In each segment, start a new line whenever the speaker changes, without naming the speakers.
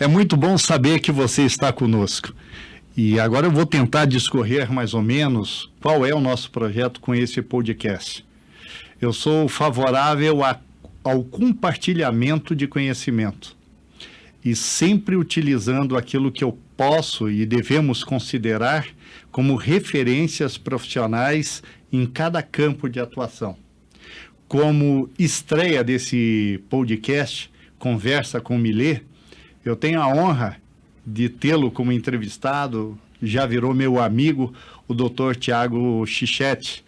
É muito bom saber que você está conosco. E agora eu vou tentar discorrer mais ou menos qual é o nosso projeto com esse podcast. Eu sou favorável ao compartilhamento de conhecimento e sempre utilizando aquilo que eu posso e devemos considerar como referências profissionais em cada campo de atuação. Como estreia desse podcast, Conversa com Milê, eu tenho a honra de tê-lo como entrevistado, já virou meu amigo, o Dr. Tiago Chichetti,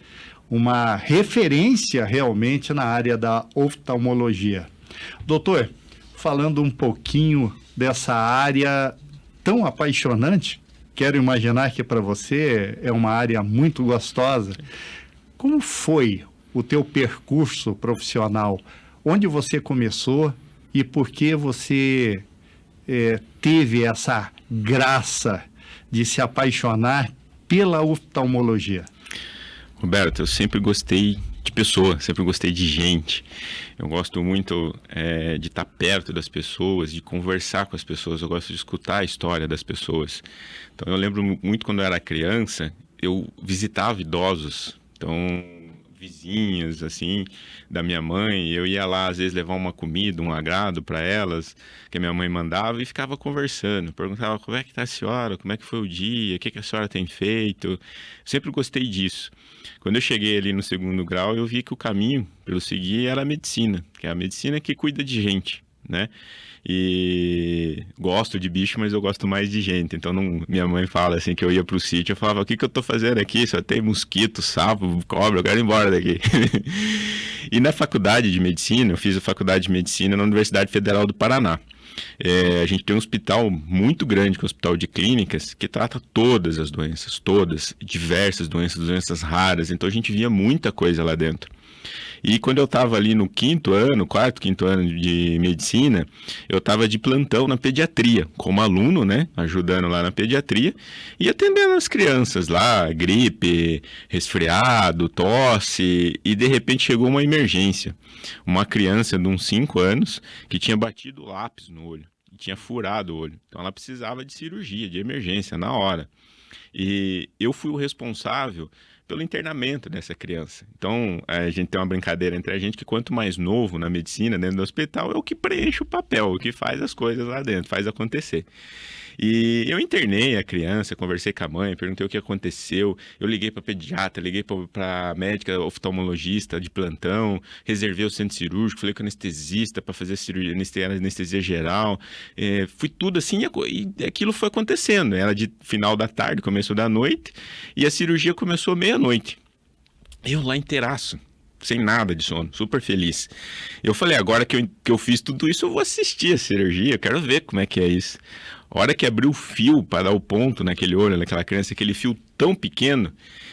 uma referência realmente na área da oftalmologia. Doutor, falando um pouquinho dessa área tão apaixonante, quero imaginar que para você é uma área muito gostosa. Como foi o teu percurso profissional? Onde você começou e por que você teve essa graça de se apaixonar pela oftalmologia?
Roberto, eu sempre gostei de pessoa, sempre gostei de gente. Eu gosto muito de estar perto das pessoas, de conversar com as pessoas. Eu gosto de escutar a história das pessoas. Então, eu lembro muito quando eu era criança, eu visitava idosos. Então, vizinhas, assim, da minha mãe, eu ia lá, às vezes, levar uma comida, um agrado para elas, que a minha mãe mandava, e ficava conversando. Perguntava como é que está a senhora, como é que foi o dia, o que a senhora tem feito. Sempre gostei disso. Quando eu cheguei ali no 2º grau, eu vi que o caminho para eu seguir era a medicina, que é a medicina que cuida de gente, né? E gosto de bicho, mas eu gosto mais de gente. Então, minha mãe fala assim que eu ia pro sítio, eu falava, o que eu tô fazendo aqui? Só tem mosquito, sapo, cobra, eu quero ir embora daqui. E na faculdade de medicina, eu fiz a faculdade de medicina na Universidade Federal do Paraná. A gente tem um hospital muito grande, que é o Hospital de Clínicas, que trata todas as doenças, todas, diversas doenças raras. Então a gente via muita coisa lá dentro. E quando eu estava ali no 4º, 5º ano de medicina, eu estava de plantão na pediatria, como aluno, né, ajudando lá na pediatria e atendendo as crianças lá, gripe, resfriado, tosse, e de repente chegou uma emergência. Uma criança de uns 5 anos que tinha batido o lápis no olho, e tinha furado o olho. Então ela precisava de cirurgia, de emergência, na hora. E eu fui o responsável pelo internamento dessa criança. Então, a gente tem uma brincadeira entre a gente que quanto mais novo na medicina, dentro do hospital, é o que preenche o papel, o que faz as coisas lá dentro, faz acontecer. E eu internei a criança, conversei com a mãe, perguntei o que aconteceu, eu liguei para pediatra, liguei para médica oftalmologista de plantão, reservei o centro cirúrgico, falei com o anestesista para fazer cirurgia, anestesia geral, fui tudo assim, e aquilo foi acontecendo. Era de final da tarde, começo da noite, e a cirurgia começou meia-noite. Eu lá inteiraço, sem nada de sono, super feliz. Eu falei, agora que eu fiz tudo isso, eu vou assistir a cirurgia, eu quero ver como é que é isso. A hora que abriu o fio para dar o ponto naquele olho, naquela criança, aquele fio tão pequeno,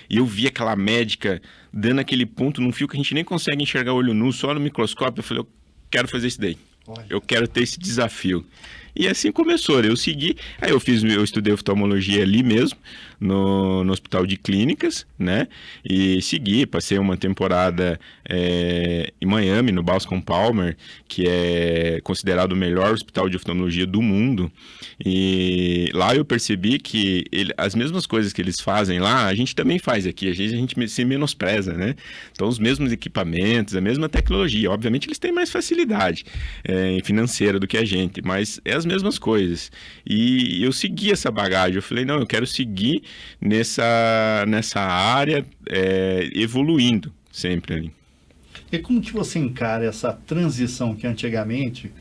e eu vi aquela médica dando aquele ponto num fio que a gente nem consegue enxergar olho nu, só no microscópio, eu falei, eu quero fazer isso daí. Eu quero ter esse desafio. E assim começou, eu segui, aí eu estudei oftalmologia ali mesmo, no Hospital de Clínicas, né, e segui, passei uma temporada em Miami, no Bascom Palmer, que é considerado o melhor hospital de oftalmologia do mundo, e lá eu percebi que as mesmas coisas que eles fazem lá, a gente também faz aqui, às vezes a gente se menospreza, né, então os mesmos equipamentos, a mesma tecnologia, obviamente eles têm mais facilidade financeira do que a gente, mas é as mesmas coisas. E eu segui essa bagagem. Eu falei, não, eu quero seguir nessa área, evoluindo sempre ali.
E como que você encara essa transição que antigamente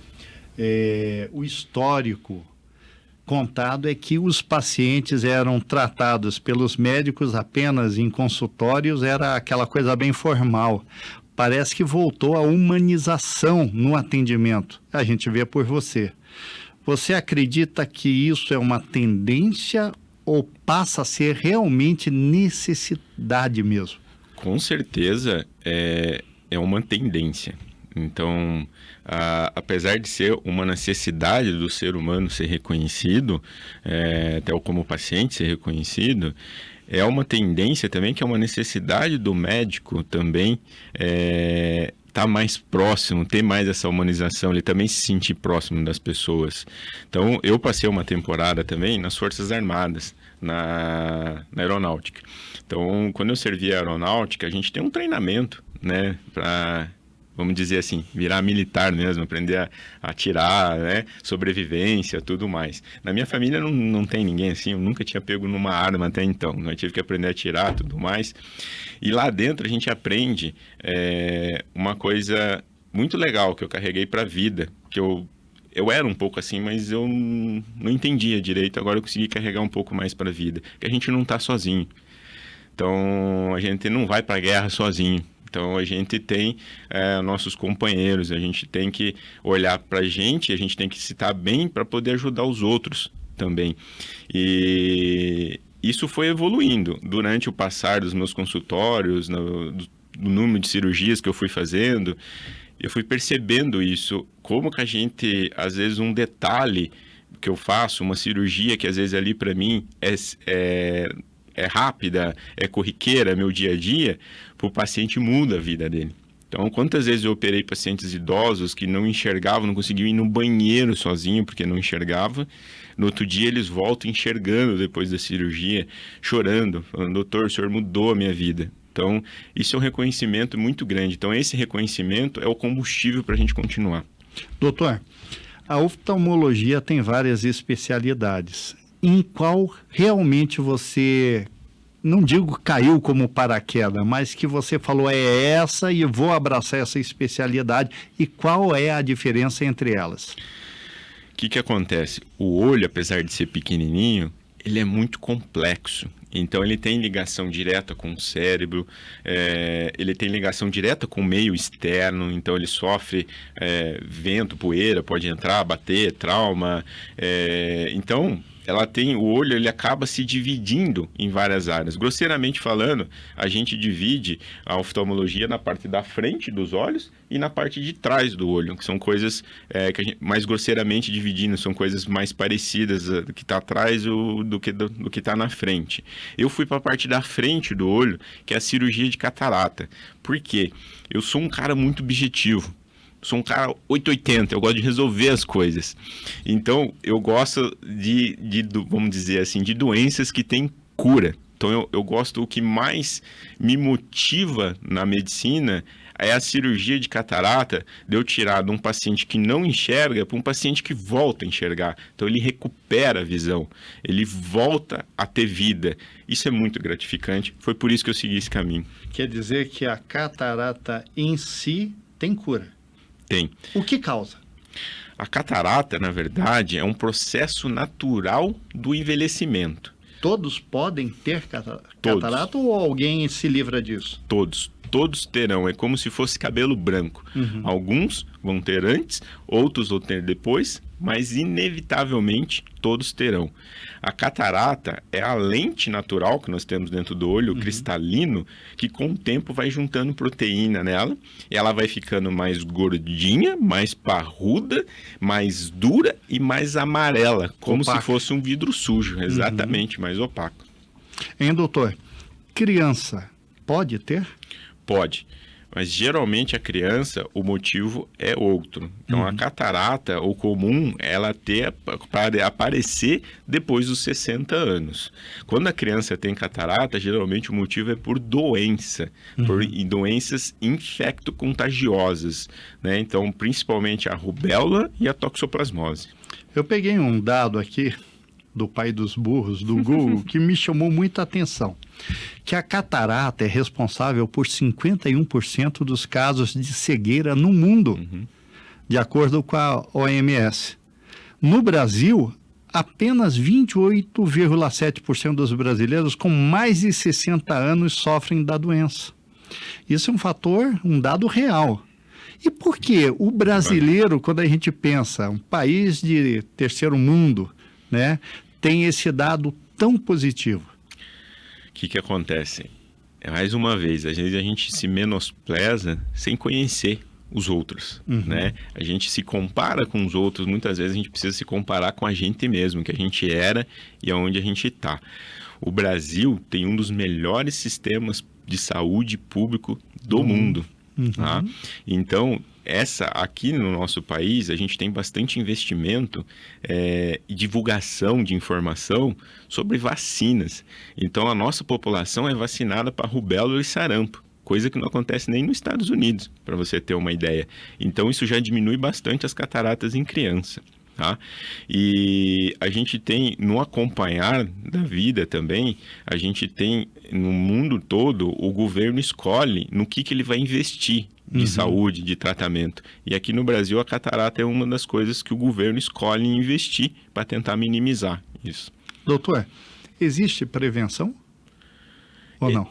o histórico contado é que os pacientes eram tratados pelos médicos apenas em consultórios, era aquela coisa bem formal. Parece que voltou a humanização no atendimento. A gente vê por você. Você acredita que isso é uma tendência ou passa a ser realmente necessidade mesmo?
Com certeza é uma tendência. Então, apesar de ser uma necessidade do ser humano ser reconhecido, até como paciente ser reconhecido, é uma tendência também que é uma necessidade do médico também estar mais próximo, ter mais essa humanização, ele também se sentir próximo das pessoas. Então, eu passei uma temporada também nas Forças Armadas, na aeronáutica. Então, quando eu servi a aeronáutica, a gente tem um treinamento, né, para, vamos dizer assim, virar militar mesmo, aprender a atirar, né, sobrevivência, tudo mais. Na minha família não tem ninguém assim, eu nunca tinha pego numa arma até então, eu tive que aprender a atirar, tudo mais. E lá dentro a gente aprende uma coisa muito legal que eu carreguei para a vida, que eu era um pouco assim, mas eu não entendia direito, agora eu consegui carregar um pouco mais para a vida, que a gente não está sozinho. Então, a gente não vai para a guerra sozinho. Então, a gente tem nossos companheiros, a gente tem que olhar para a gente tem que se estar bem para poder ajudar os outros também. E isso foi evoluindo durante o passar dos meus consultórios, do número de cirurgias que eu fui fazendo. Eu fui percebendo isso, como que a gente, às vezes, um detalhe que eu faço, uma cirurgia que às vezes ali para mim é rápida, é corriqueira, meu dia a dia, para o paciente muda a vida dele. Então, quantas vezes eu operei pacientes idosos que não enxergavam, não conseguiam ir no banheiro sozinho porque não enxergava. No outro dia eles voltam enxergando depois da cirurgia, chorando, falando, doutor, o senhor mudou a minha vida. Então, isso é um reconhecimento muito grande. Então, esse reconhecimento é o combustível para a gente continuar.
Doutor, a oftalmologia tem várias especialidades. Em qual realmente você, não digo caiu como paraquedas, mas que você falou é essa e vou abraçar essa especialidade, e qual é a diferença entre elas?
O que acontece? O olho, apesar de ser pequenininho, ele é muito complexo. Então, ele tem ligação direta com o cérebro, ele tem ligação direta com o meio externo, então ele sofre vento, poeira, pode entrar, bater, trauma. Então, o olho ele acaba se dividindo em várias áreas. Grosseiramente falando, a gente divide a oftalmologia na parte da frente dos olhos e na parte de trás do olho, que são coisas que a gente, mais grosseiramente dividindo, são coisas mais parecidas do que está atrás do que está na frente. Eu fui para a parte da frente do olho, que é a cirurgia de catarata. Por quê? Eu sou um cara muito objetivo. Sou um cara 880, eu gosto de resolver as coisas. Então, eu gosto vamos dizer assim, de doenças que têm cura. Então, eu gosto, o que mais me motiva na medicina é a cirurgia de catarata, de eu tirar de um paciente que não enxerga para um paciente que volta a enxergar. Então, ele recupera a visão, ele volta a ter vida. Isso é muito gratificante, foi por isso que eu segui esse caminho.
Quer dizer que a catarata em si tem cura?
Tem.
O que causa?
A catarata, na verdade, é um processo natural do envelhecimento.
Todos podem ter catarata ou alguém se livra disso?
Todos terão, é como se fosse cabelo branco. Uhum. Alguns vão ter antes, outros vão ter depois, mas inevitavelmente todos terão. A catarata é a lente natural que nós temos dentro do olho, cristalino, que com o tempo vai juntando proteína nela, e ela vai ficando mais gordinha, mais parruda, mais dura e mais amarela, como se fosse um vidro sujo, exatamente, mais opaco.
Hein, doutor? Criança pode ter?
Pode, mas geralmente a criança, o motivo é outro. Então, a catarata, o comum, ela para aparecer depois dos 60 anos. Quando a criança tem catarata, geralmente o motivo é por doença, por doenças infecto-contagiosas, né? Então, principalmente a rubéola e a toxoplasmose.
Eu peguei um dado aqui do pai dos burros, do Google, que me chamou muita atenção, que a catarata é responsável por 51% dos casos de cegueira no mundo, de acordo com a OMS. No Brasil, apenas 28,7% dos brasileiros com mais de 60 anos sofrem da doença. Isso é um fator, um dado real. E por que o brasileiro, quando a gente pensa, um país de terceiro mundo, né, tem esse dado tão positivo?
O que acontece? Mais uma vez, às vezes a gente se menospreza sem conhecer os outros, né? A gente se compara com os outros, muitas vezes a gente precisa se comparar com a gente mesmo, que a gente era e aonde a gente está. O Brasil tem um dos melhores sistemas de saúde público do mundo. Tá? Então, aqui no nosso país, a gente tem bastante investimento e divulgação de informação sobre vacinas. Então, a nossa população é vacinada para rubéola e sarampo, coisa que não acontece nem nos Estados Unidos, para você ter uma ideia. Então, isso já diminui bastante as cataratas em criança. Tá? E a gente tem, no acompanhar da vida também, a gente tem no mundo todo, o governo escolhe no que ele vai investir de saúde, de tratamento. E aqui no Brasil, a catarata é uma das coisas que o governo escolhe investir para tentar minimizar isso.
Doutor, existe prevenção ou não?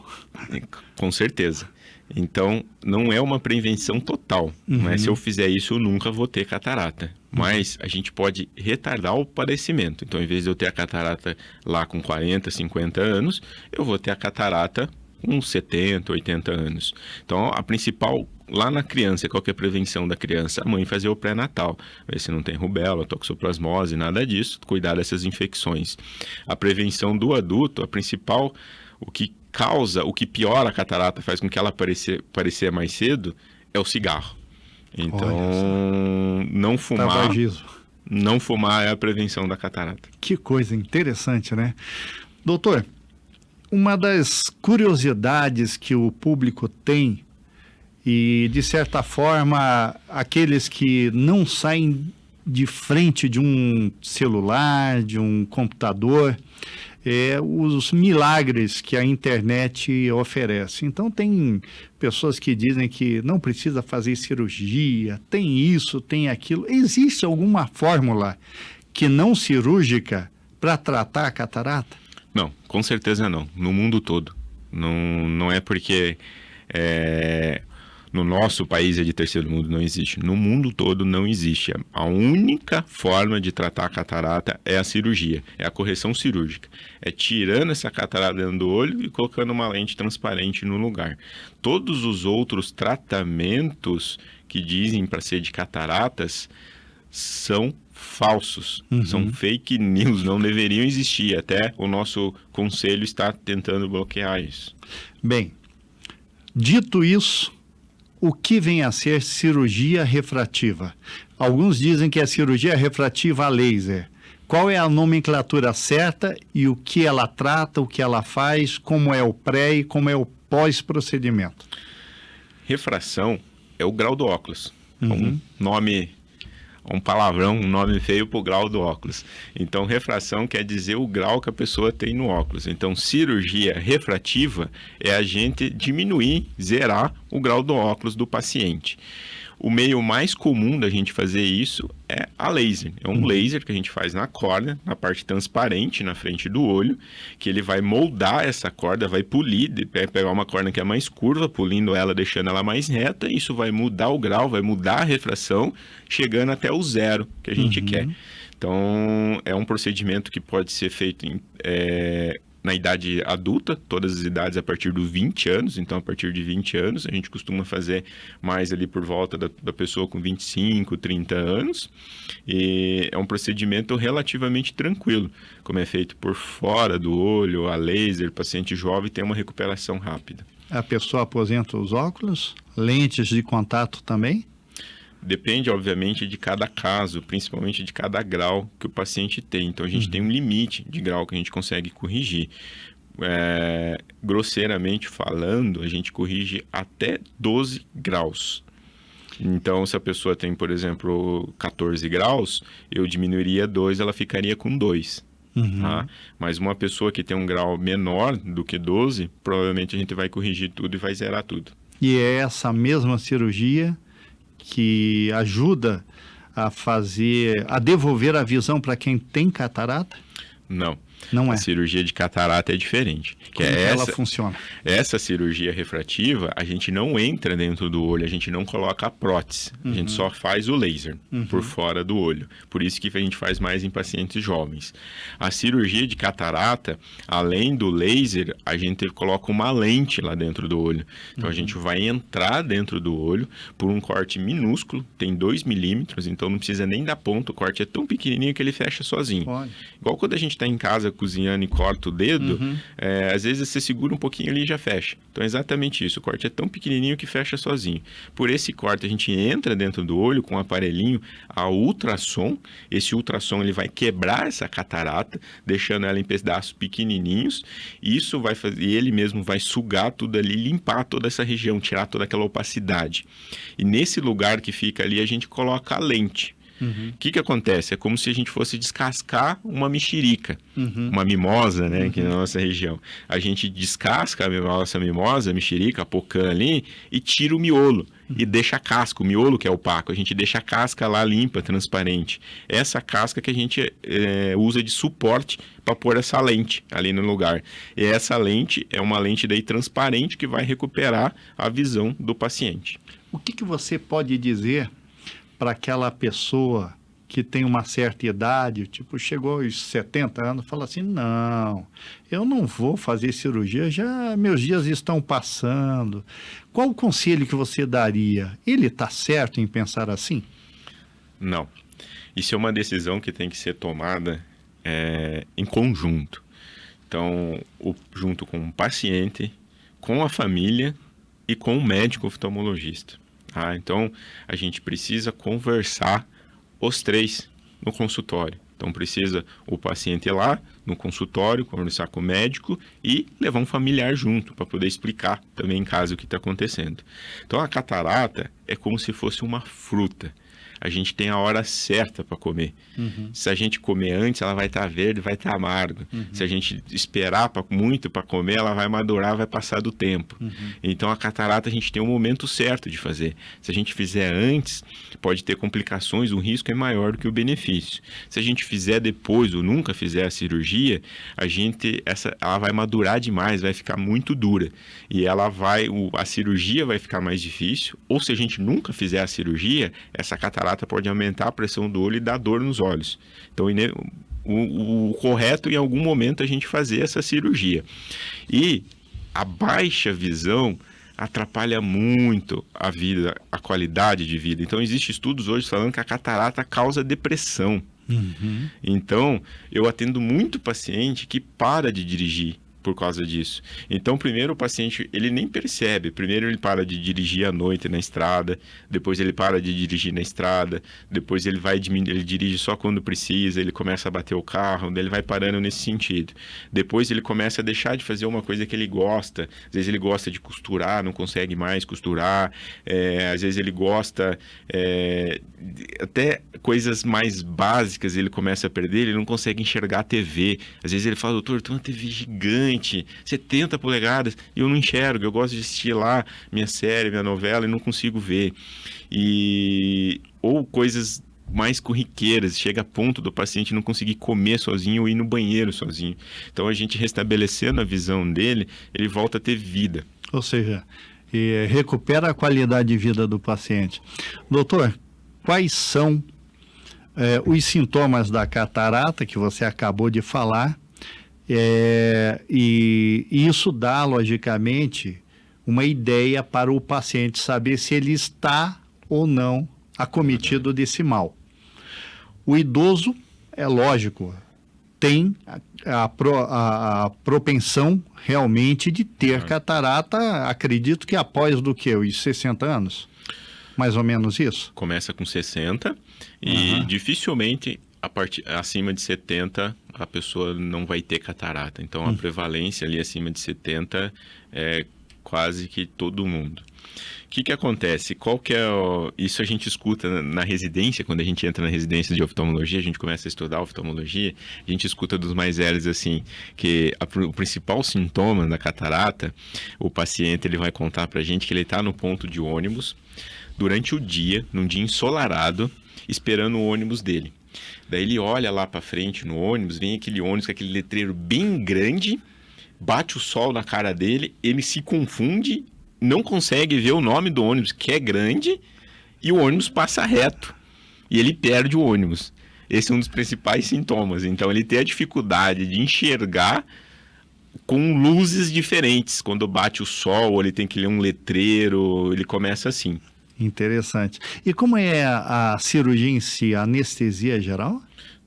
Com certeza. Então, não é uma prevenção total. Né? Se eu fizer isso, eu nunca vou ter catarata. Mas a gente pode retardar o padecimento. Então, em vez de eu ter a catarata lá com 40, 50 anos, eu vou ter a catarata com 70, 80 anos. Então, a principal, lá na criança, qual que é a prevenção da criança? A mãe fazer o pré-natal, ver se não tem rubéola, toxoplasmose, nada disso, cuidar dessas infecções. A prevenção do adulto, a principal, o que piora a catarata, faz com que ela aparecer mais cedo, é o cigarro. Então, não fumar...
Tabagismo.
Não fumar é a prevenção da catarata.
Que coisa interessante, né? Doutor, uma das curiosidades que o público tem, e de certa forma, aqueles que não saem de frente de um celular, de um computador, os milagres que a internet oferece. Então, tem pessoas que dizem que não precisa fazer cirurgia, tem isso, tem aquilo. Existe alguma fórmula que não cirúrgica para tratar a catarata?
Não, com certeza não. No mundo todo. Não é porque no nosso país é de terceiro mundo, não existe. No mundo todo não existe. A única forma de tratar a catarata é a cirurgia, é a correção cirúrgica. É tirando essa catarata dentro do olho e colocando uma lente transparente no lugar. Todos os outros tratamentos que dizem para ser de cataratas são falsos, são fake news, não deveriam existir. Até o nosso conselho está tentando bloquear isso.
Bem, dito isso, o que vem a ser cirurgia refrativa? Alguns dizem que é cirurgia refrativa a laser. Qual é a nomenclatura certa e o que ela trata, o que ela faz, como é o pré e como é o pós-procedimento?
Refração é o grau do óculos. Um nome, um palavrão, um nome feio para o grau do óculos. Então, refração quer dizer o grau que a pessoa tem no óculos. Então, cirurgia refrativa é a gente diminuir, zerar o grau do óculos do paciente. O meio mais comum da gente fazer isso é a laser. É um laser que a gente faz na córnea, na parte transparente, na frente do olho, que ele vai moldar essa corda, vai polir, pegar uma córnea que é mais curva, polindo ela, deixando ela mais reta. Isso vai mudar o grau, vai mudar a refração, chegando até o zero que a gente quer. Então, é um procedimento que pode ser feito na idade adulta, todas as idades a partir dos 20 anos, então a partir de 20 anos, a gente costuma fazer mais ali por volta da pessoa com 25, 30 anos, e é um procedimento relativamente tranquilo, como é feito por fora do olho, a laser, paciente jovem tem uma recuperação rápida.
A pessoa aposenta os óculos, lentes de contato também?
Depende, obviamente, de cada caso, principalmente de cada grau que o paciente tem. Então, a gente tem um limite de grau que a gente consegue corrigir. Grosseiramente falando, a gente corrige até 12 graus. Então, se a pessoa tem, por exemplo, 14 graus, eu diminuiria 2, ela ficaria com 2. Tá? Mas uma pessoa que tem um grau menor do que 12, provavelmente a gente vai corrigir tudo e vai zerar tudo.
E é essa mesma cirurgia que ajuda a devolver a visão para quem tem catarata?
Não.
Não é.
A cirurgia de catarata é diferente.
Como que ela funciona?
Essa cirurgia refrativa, a gente não entra dentro do olho, a gente não coloca a prótese. A gente só faz o laser por fora do olho. Por isso que a gente faz mais em pacientes jovens. A cirurgia de catarata, além do laser, a gente coloca uma lente lá dentro do olho. Então, a gente vai entrar dentro do olho por um corte minúsculo, tem 2 milímetros, então não precisa nem dar ponto. O corte é tão pequenininho que ele fecha sozinho.
Olha.
Igual quando a gente está em casa cozinhando e corta o dedo, às vezes você segura um pouquinho ali e já fecha. Então é exatamente isso, o corte é tão pequenininho que fecha sozinho. Por esse corte a gente entra dentro do olho com um aparelhinho a ultrassom. Esse ultrassom ele vai quebrar essa catarata, deixando ela em pedaços pequenininhos. Isso vai fazer, e ele mesmo vai sugar tudo ali, limpar toda essa região, tirar toda aquela opacidade. E nesse lugar que fica ali a gente coloca a lente. O que acontece? É como se a gente fosse descascar uma mexerica, uma mimosa, né, aqui na nossa região. A gente descasca a nossa mimosa, a mexerica, a pocã ali, e tira o miolo. E deixa a casca, o miolo que é opaco. A gente deixa a casca lá limpa, transparente. Essa casca que a gente usa de suporte para pôr essa lente ali no lugar. E essa lente é uma lente daí transparente que vai recuperar a visão do paciente.
O que você pode dizer para aquela pessoa que tem uma certa idade, tipo, chegou aos 70 anos, fala assim, não, eu não vou fazer cirurgia, já meus dias estão passando. Qual o conselho que você daria? Ele está certo em pensar assim?
Não. Isso é uma decisão que tem que ser tomada em conjunto. Então, junto com o paciente, com a família e com o médico oftalmologista. Então, a gente precisa conversar os três no consultório. Então, precisa o paciente ir lá no consultório, conversar com o médico e levar um familiar junto para poder explicar também em casa o que está acontecendo. Então, a catarata é como se fosse uma fruta. A gente tem a hora certa para comer. Se a gente comer antes, ela vai estar verde, vai estar amargo. Se a gente esperar muito para comer, ela vai madurar, vai passar do tempo. Então, a catarata a gente tem um momento certo de fazer. Se a gente fizer antes, pode ter complicações, o risco é maior do que o benefício. Se a gente fizer depois ou nunca fizer a cirurgia, ela vai madurar demais, vai ficar muito dura. E a cirurgia vai ficar mais difícil. Ou se a gente nunca fizer a cirurgia, essa catarata pode aumentar a pressão do olho e dar dor nos olhos. Então, o correto em algum momento a gente fazer essa cirurgia. E a baixa visão atrapalha muito a vida, a qualidade de vida. Então, existem estudos hoje falando que a catarata causa depressão. Então, eu atendo muito paciente que para de dirigir por causa disso. Então, primeiro o paciente, ele nem percebe. Primeiro ele para de dirigir à noite na estrada, depois ele para de dirigir na estrada, depois ele dirige só quando precisa, ele começa a bater o carro, daí ele vai parando nesse sentido. Depois ele começa a deixar de fazer uma coisa que ele gosta. Às vezes ele gosta de costurar, não consegue mais costurar. Às vezes ele gosta até coisas mais básicas ele começa a perder, ele não consegue enxergar a TV. Às vezes ele fala, doutor, tem uma TV gigante, 70 polegadas, e eu não enxergo, eu gosto de assistir lá minha série, minha novela, e não consigo ver. Ou coisas mais corriqueiras, chega a ponto do paciente não conseguir comer sozinho ou ir no banheiro sozinho. Então, a gente restabelecendo a visão dele, ele volta a ter vida.
Ou seja, recupera a qualidade de vida do paciente. Doutor, quais são os sintomas da catarata que você acabou de falar? E isso dá, logicamente, uma ideia para o paciente saber se ele está ou não acometido desse mal. O idoso, é lógico, tem a propensão realmente de ter catarata, acredito que após os 60 anos, mais ou menos isso?
Começa com 60 e dificilmente acima de 70 a pessoa não vai ter catarata. Então, a prevalência ali acima de 70 é quase que todo mundo. O que acontece? Isso a gente escuta na residência, quando a gente entra na residência de oftalmologia, a gente começa a estudar oftalmologia, a gente escuta dos mais velhos assim, que o principal sintoma da catarata, o paciente ele vai contar pra gente que ele está no ponto de ônibus durante o dia, num dia ensolarado, esperando o ônibus dele. Daí ele olha lá para frente no ônibus, vem aquele ônibus com aquele letreiro bem grande, bate o sol na cara dele, ele se confunde, não consegue ver o nome do ônibus, que é grande, e o ônibus passa reto. E ele perde o ônibus. Esse é um dos principais sintomas. Então, ele tem a dificuldade de enxergar com luzes diferentes. Quando bate o sol, ele tem que ler um letreiro, ele começa assim.
Interessante. E como é a cirurgia em si? A anestesia geral?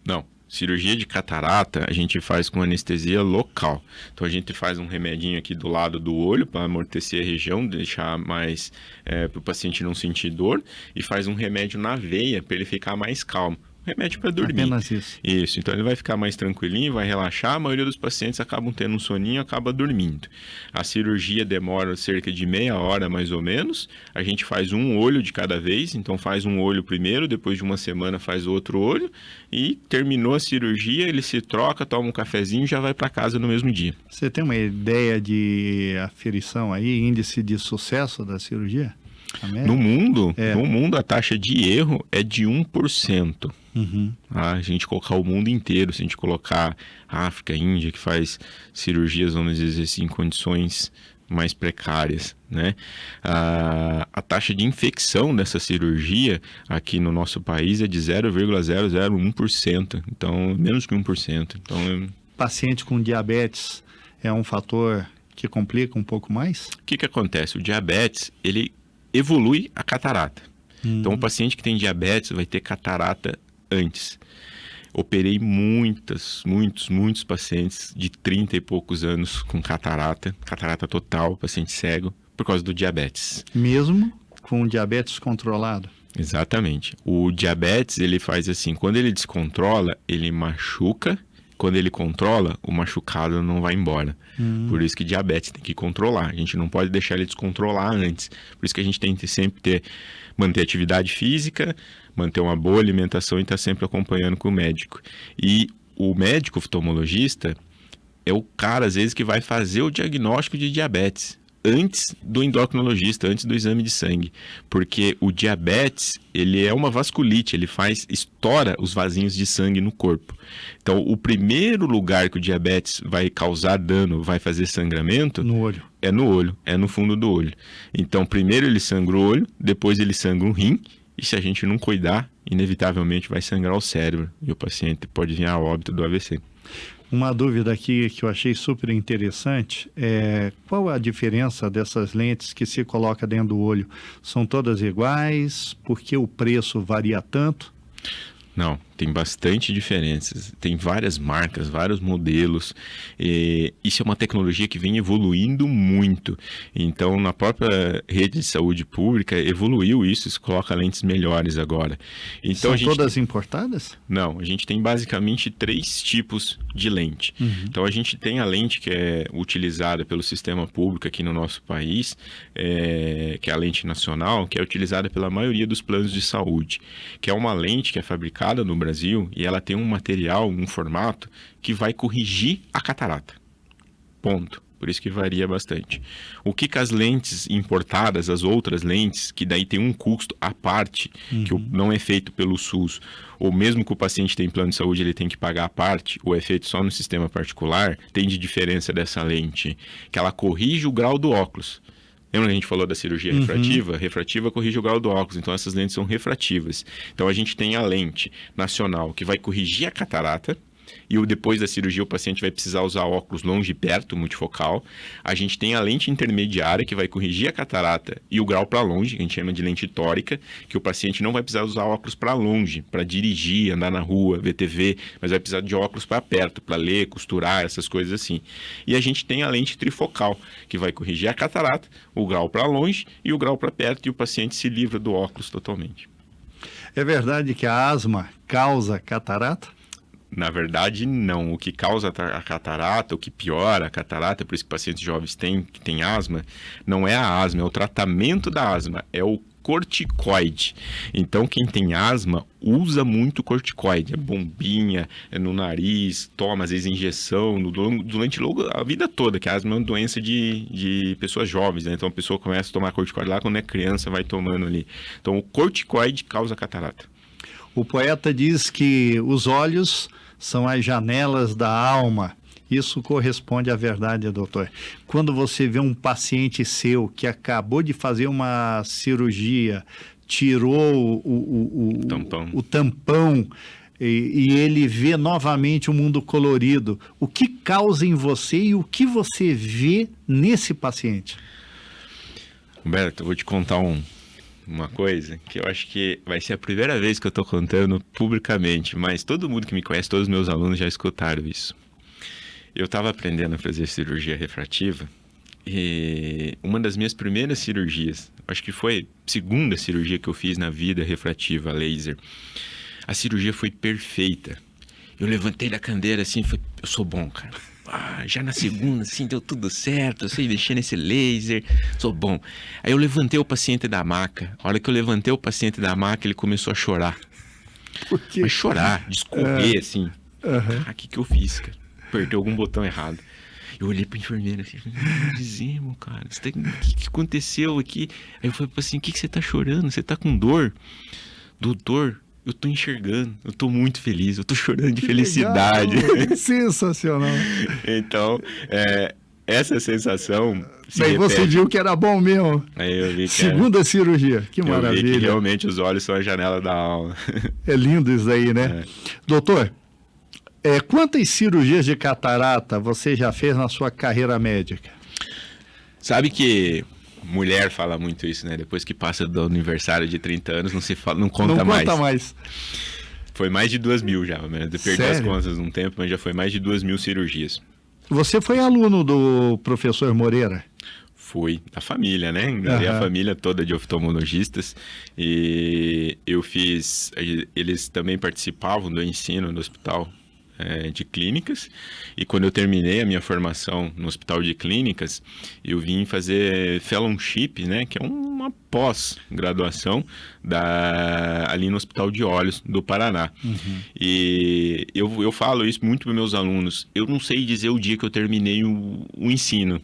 Não. Cirurgia de catarata a gente faz com anestesia local. Então a gente faz um remedinho aqui do lado do olho para amortecer a região, deixar mais para o paciente não sentir dor, e faz um remédio na veia para ele ficar mais calmo. Remédio para dormir.
Apenas isso.
Isso, então ele vai ficar mais tranquilinho, vai relaxar. A maioria dos pacientes acabam tendo um soninho e acaba dormindo. A cirurgia demora cerca de meia hora, mais ou menos. A gente faz um olho de cada vez, então faz um olho primeiro, depois de uma semana faz outro olho, e terminou a cirurgia, ele se troca, toma um cafezinho e já vai para casa no mesmo dia.
Você tem uma ideia de aferição aí, índice de sucesso da cirurgia?
No mundo, a taxa de erro é de 1%.
Uhum.
A gente colocar o mundo inteiro, se a gente colocar a África, a Índia, que faz cirurgias, vamos dizer assim, em condições mais precárias, né? A taxa de infecção dessa cirurgia aqui no nosso país é de 0,001%, então menos que 1%. Então,
paciente com diabetes é um fator que complica um pouco mais?
O que acontece? O diabetes, ele evolui a catarata. Então, o paciente que tem diabetes vai ter catarata antes. Operei muitos pacientes de 30 e poucos anos com catarata total, paciente cego, por causa do diabetes.
Mesmo com diabetes controlado?
Exatamente. O diabetes, ele faz assim, quando ele descontrola, ele machuca. Quando ele controla, o machucado não vai embora. Por isso que diabetes tem que controlar. A gente não pode deixar ele descontrolar antes. Por isso que a gente tem que sempre manter atividade física, manter uma boa alimentação e estar sempre acompanhando com o médico. E o médico oftalmologista é o cara, às vezes, que vai fazer o diagnóstico de diabetes antes do endocrinologista, antes do exame de sangue, porque o diabetes, ele é uma vasculite, ele estoura os vasinhos de sangue no corpo. Então, o primeiro lugar que o diabetes vai causar dano, vai fazer sangramento,
no olho.
É no olho, é no fundo do olho. Então, primeiro ele sangra o olho, depois ele sangra o rim, e se a gente não cuidar, inevitavelmente vai sangrar o cérebro, e o paciente pode vir a óbito do AVC.
Uma dúvida aqui que eu achei super interessante é qual a diferença dessas lentes que se coloca dentro do olho? São todas iguais? Por que o preço varia tanto?
Não, tem bastante diferenças. Tem várias marcas, vários modelos. Isso é uma tecnologia que vem evoluindo muito. Então, na própria rede de saúde pública, evoluiu isso, se coloca lentes melhores agora. Então,
são todas importadas?
Não, a gente tem basicamente 3 tipos de lente. Então, a gente tem a lente que é utilizada pelo sistema público aqui no nosso país, que é a lente nacional, que é utilizada pela maioria dos planos de saúde, que é uma lente que é fabricada no Brasil e ela tem um material, um formato que vai corrigir a catarata. Ponto. Por isso que varia bastante. O que as lentes importadas, as outras lentes, que daí tem um custo à parte, que não é feito pelo SUS, ou mesmo que o paciente tem plano de saúde, ele tem que pagar à parte, ou é feito só no sistema particular, tem de diferença dessa lente, que ela corrige o grau do óculos. Lembra que a gente falou da cirurgia refrativa? Refrativa corrige o grau do óculos, então essas lentes são refrativas. Então a gente tem a lente nacional que vai corrigir a catarata, e depois da cirurgia o paciente vai precisar usar óculos longe e perto, multifocal. A gente tem a lente intermediária que vai corrigir a catarata e o grau para longe, que a gente chama de lente tórica, que o paciente não vai precisar usar óculos para longe, para dirigir, andar na rua, ver TV, mas vai precisar de óculos para perto, para ler, costurar, essas coisas assim. E a gente tem a lente trifocal, que vai corrigir a catarata, o grau para longe e o grau para perto, e o paciente se livra do óculos totalmente.
É verdade que a asma causa catarata?
Na verdade, não. O que causa a catarata, o que piora a catarata, por isso que pacientes jovens que têm asma, não é a asma, é o tratamento da asma, é o corticoide. Então, quem tem asma usa muito corticoide, é bombinha, é no nariz, toma às vezes injeção durante a vida toda, que a asma é uma doença de pessoas jovens, né? Então a pessoa começa a tomar corticoide lá quando é criança, vai tomando ali. Então, o corticoide causa catarata.
O poeta diz que os olhos são as janelas da alma. Isso corresponde à verdade, doutor. Quando você vê um paciente seu que acabou de fazer uma cirurgia, tirou o tampão e ele vê novamente o mundo colorido, o que causa em você e o que você vê nesse paciente?
Humberto, eu vou te contar uma coisa que eu acho que vai ser a primeira vez que eu tô contando publicamente, mas todo mundo que me conhece, todos os meus alunos já escutaram isso. Eu estava aprendendo a fazer cirurgia refrativa e uma das minhas primeiras cirurgias, acho que foi a segunda cirurgia que eu fiz na vida refrativa, laser. A cirurgia foi perfeita. Eu levantei da cadeira assim, eu sou bom, cara. Já na segunda, assim, deu tudo certo, eu sei mexer nesse laser, sou bom. Aí eu levantei o paciente da maca. A hora que eu levantei o paciente da maca, ele começou a chorar.
Por quê?
Mas chorar, discorrer, assim. O que eu fiz, cara? Apertei algum botão errado. Eu olhei pra enfermeira assim, dizemos, cara, o que aconteceu aqui? Aí eu falei assim, o que você tá chorando? Você tá com dor? Doutor, eu tô enxergando, eu tô muito feliz, eu tô chorando de felicidade.
Legal, sensacional.
Então, essa sensação...
Daí você viu que era bom mesmo.
Aí eu vi que
segunda cirurgia, que maravilha.
Eu vi que realmente os olhos são a janela da alma.
É lindo isso aí, né? Doutor, quantas cirurgias de catarata você já fez na sua carreira médica?
Sabe que... Mulher fala muito isso, né? Depois que passa do aniversário de 30 anos, não conta mais. Foi mais de 2.000 já, né? Eu perdi as contas um tempo, mas já foi mais de 2.000 cirurgias. Você
foi aluno do professor Moreira?
Fui, da família, né? A família toda de oftalmologistas. E eu fiz... Eles também participavam do ensino no hospital de clínicas, e quando eu terminei a minha formação no hospital de clínicas, eu vim fazer fellowship, né, que é uma pós-graduação ali no Hospital de Olhos do Paraná. E eu falo isso muito para meus alunos, eu não sei dizer o dia que eu terminei o ensino,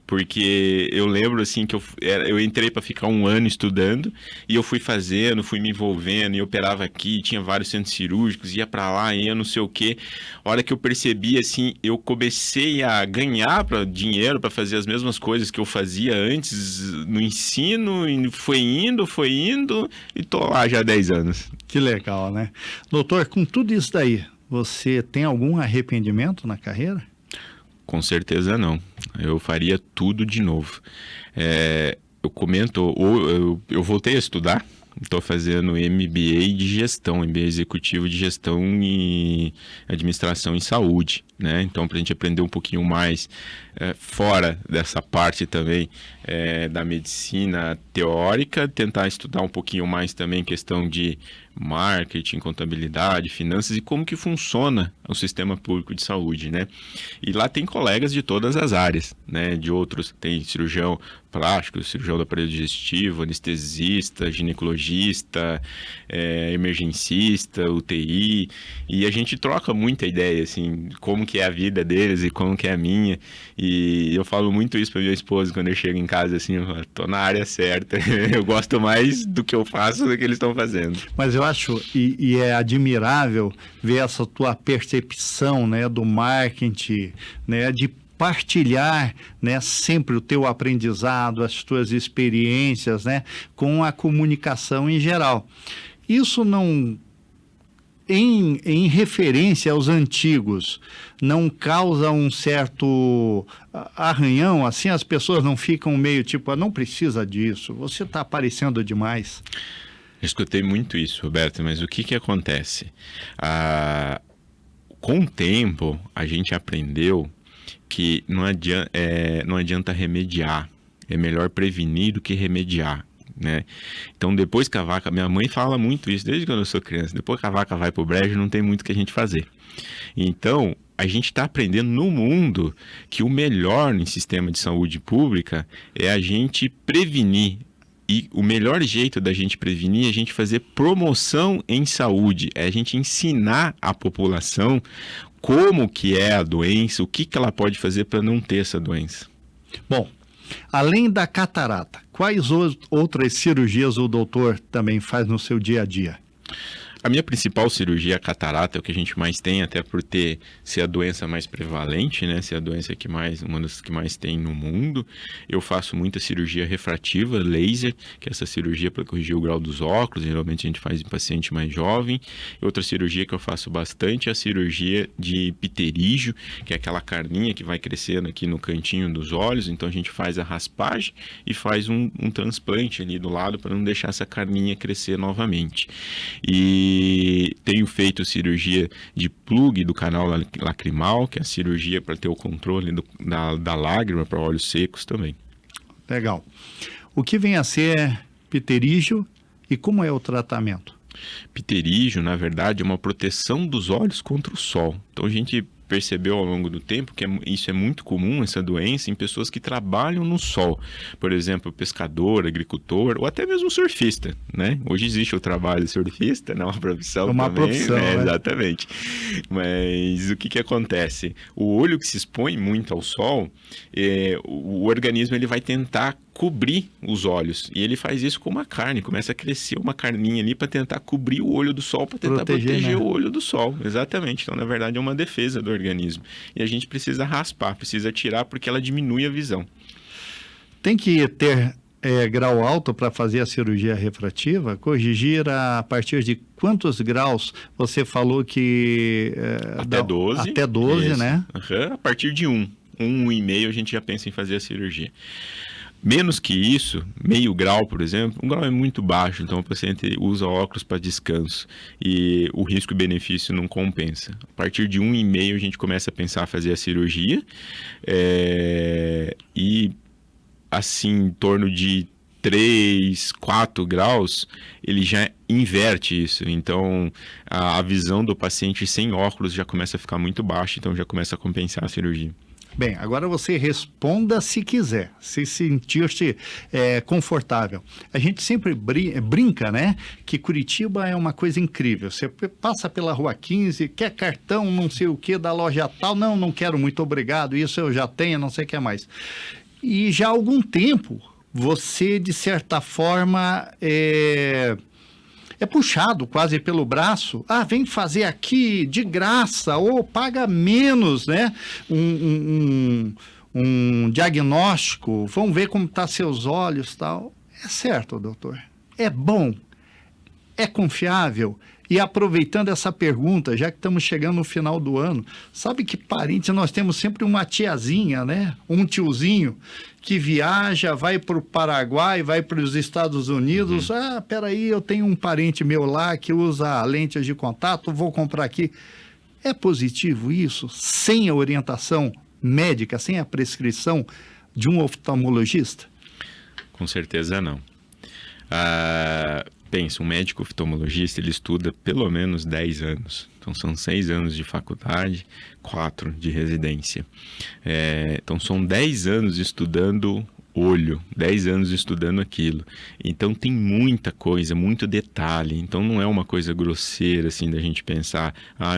porque eu lembro assim que eu entrei para ficar 1 ano estudando, e eu fui fazendo, fui me envolvendo, e operava aqui, tinha vários centros cirúrgicos, ia para lá, ia não sei o quê. A hora que eu percebi, assim, eu comecei a ganhar dinheiro para fazer as mesmas coisas que eu fazia antes no ensino, e foi indo, e tô lá já há 10 anos.
Que legal, né? Doutor, com tudo isso daí, você tem algum arrependimento na carreira?
Com certeza não. Eu faria tudo de novo. Eu comento, eu voltei a estudar, estou fazendo MBA de gestão, MBA executivo de gestão e administração em saúde, né? Então, para a gente aprender um pouquinho mais fora dessa parte também da medicina teórica, tentar estudar um pouquinho mais também questão de marketing, contabilidade, finanças e como que funciona o sistema público de saúde, né? E lá tem colegas de todas as áreas, né? De outros, tem cirurgião plástico, cirurgião do aparelho digestivo, anestesista, ginecologista, emergencista, UTI, e a gente troca muita ideia, assim, como que é a vida deles e como que é a minha, e eu falo muito isso para minha esposa quando eu chego em casa, assim, eu falo, tô na área certa, eu gosto mais do que eu faço do que eles estão fazendo.
Mas eu acho, e é admirável ver essa tua percepção, né, do marketing, né, de partilhar, né, sempre o teu aprendizado, as tuas experiências, né, com a comunicação em geral. Isso não, em referência aos antigos, não causa um certo arranhão, assim as pessoas não ficam meio tipo, não precisa disso, você está aparecendo demais.
Eu escutei muito isso, Roberto, mas o que acontece? Com o tempo, a gente aprendeu que não adianta remediar, é melhor prevenir do que remediar, né? Então, depois que a vaca... Minha mãe fala muito isso desde quando eu sou criança. Depois que a vaca vai pro brejo, não tem muito o que a gente fazer. Então, a gente está aprendendo no mundo que o melhor em sistema de saúde pública é a gente prevenir. E o melhor jeito da gente prevenir é a gente fazer promoção em saúde, é a gente ensinar a população como que é a doença, o que ela pode fazer para não ter essa doença.
Bom, além da catarata, quais outras cirurgias o doutor também faz no seu dia a dia?
A minha principal cirurgia é a catarata, é o que a gente mais tem, até por ser a doença mais prevalente, né? Ser a doença uma das que mais tem no mundo. Eu faço muita cirurgia refrativa, laser, que é essa cirurgia para corrigir o grau dos óculos, geralmente a gente faz em paciente mais jovem. E outra cirurgia que eu faço bastante é a cirurgia de pterígio, que é aquela carninha que vai crescendo aqui no cantinho dos olhos, então a gente faz a raspagem e faz um transplante ali do lado para não deixar essa carninha crescer novamente. E tenho feito cirurgia de plug do canal lacrimal, que é a cirurgia para ter o controle da lágrima para olhos secos também.
Legal. O que vem a ser pterígio e como é o tratamento?
Pterígio, na verdade, é uma proteção dos olhos contra o sol. Então a gente percebeu ao longo do tempo que isso é muito comum, essa doença, em pessoas que trabalham no sol. Por exemplo, pescador, agricultor ou até mesmo surfista, né? Hoje existe o trabalho de surfista, né? Uma profissão também.
Uma profissão,
né?
Né?
Exatamente. Mas o que acontece? O olho que se expõe muito ao sol, o organismo ele vai tentar cobrir os olhos. E ele faz isso com uma carne, começa a crescer uma carninha ali para tentar cobrir o olho do sol, para tentar proteger, né? O olho do sol. Exatamente. Então, na verdade, é uma defesa do organismo. E a gente precisa raspar, precisa tirar, porque ela diminui a visão.
Tem que ter grau alto para fazer a cirurgia refrativa? Corrigir a partir de quantos graus? Você falou que...
Até 12.
Até 12,
isso.
Né?
Uhum. A partir de 1,5 a gente já pensa em fazer a cirurgia. Menos que isso, meio grau, por exemplo, 1 grau é muito baixo, então o paciente usa óculos para descanso e o risco e benefício não compensa. A partir de 1,5 a gente começa a pensar em fazer a cirurgia e assim, em torno de 3, 4 graus, ele já inverte isso. Então, a visão do paciente sem óculos já começa a ficar muito baixa, então já começa a compensar a cirurgia.
Bem, agora você responda se quiser, se sentir-se confortável. A gente sempre brinca, né? Que Curitiba é uma coisa incrível. Você passa pela Rua 15, quer cartão, não sei o que, da loja tal. Não quero, muito obrigado, isso eu já tenho, não sei o que mais. E já há algum tempo, você, de certa forma... É puxado quase pelo braço. Vem fazer aqui de graça ou paga menos, né? Um diagnóstico. Vamos ver como estão seus olhos, tal. É certo, doutor. É bom. É confiável. E aproveitando essa pergunta, já que estamos chegando no final do ano, sabe que parente nós temos sempre uma tiazinha, né? Um tiozinho que viaja, vai para o Paraguai, vai para os Estados Unidos. Peraí, eu tenho um parente meu lá que usa lentes de contato, vou comprar aqui. É positivo isso? Sem a orientação médica, sem a prescrição de um oftalmologista?
Com certeza não. Pensa, um médico oftalmologista, ele estuda pelo menos 10 anos. Então, são 6 anos de faculdade, 4 de residência. Então, são 10 anos estudando olho, 10 anos estudando aquilo. Então, tem muita coisa, muito detalhe. Então, não é uma coisa grosseira, assim, da gente pensar,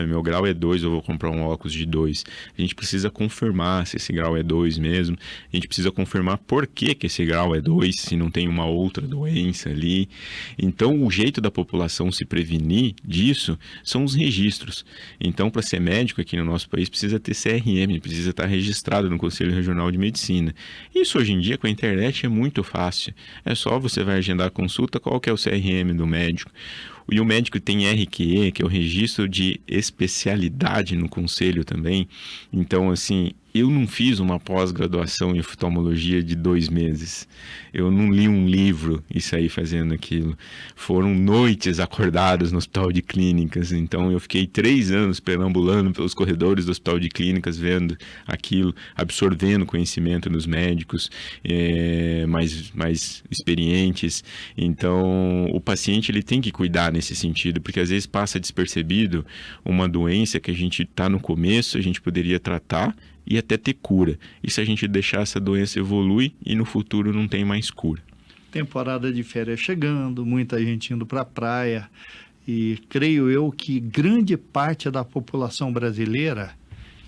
meu grau é 2, eu vou comprar um óculos de 2. A gente precisa confirmar se esse grau é 2 mesmo. A gente precisa confirmar por que esse grau é 2, se não tem uma outra doença ali. Então, o jeito da população se prevenir disso são os registros. Então, para ser médico aqui no nosso país, precisa ter CRM, precisa estar registrado no Conselho Regional de Medicina. Isso, hoje em dia, com a internet é muito fácil. É só você vai agendar a consulta, qual que é o CRM do médico. E o médico tem RQE, que é o registro de especialidade no conselho também. Então, assim, eu não fiz uma pós-graduação em oftalmologia de 2 meses. Eu não li um livro e saí fazendo aquilo. Foram noites acordadas no hospital de clínicas. Então, eu fiquei 3 anos perambulando pelos corredores do hospital de clínicas, vendo aquilo, absorvendo conhecimento dos médicos mais experientes. Então, o paciente ele tem que cuidar nesse sentido, porque às vezes passa despercebido uma doença que a gente está no começo, a gente poderia tratar e até ter cura. E se a gente deixar essa doença evoluir e no futuro não tem mais cura?
Temporada de férias chegando, muita gente indo para a praia e creio eu que grande parte da população brasileira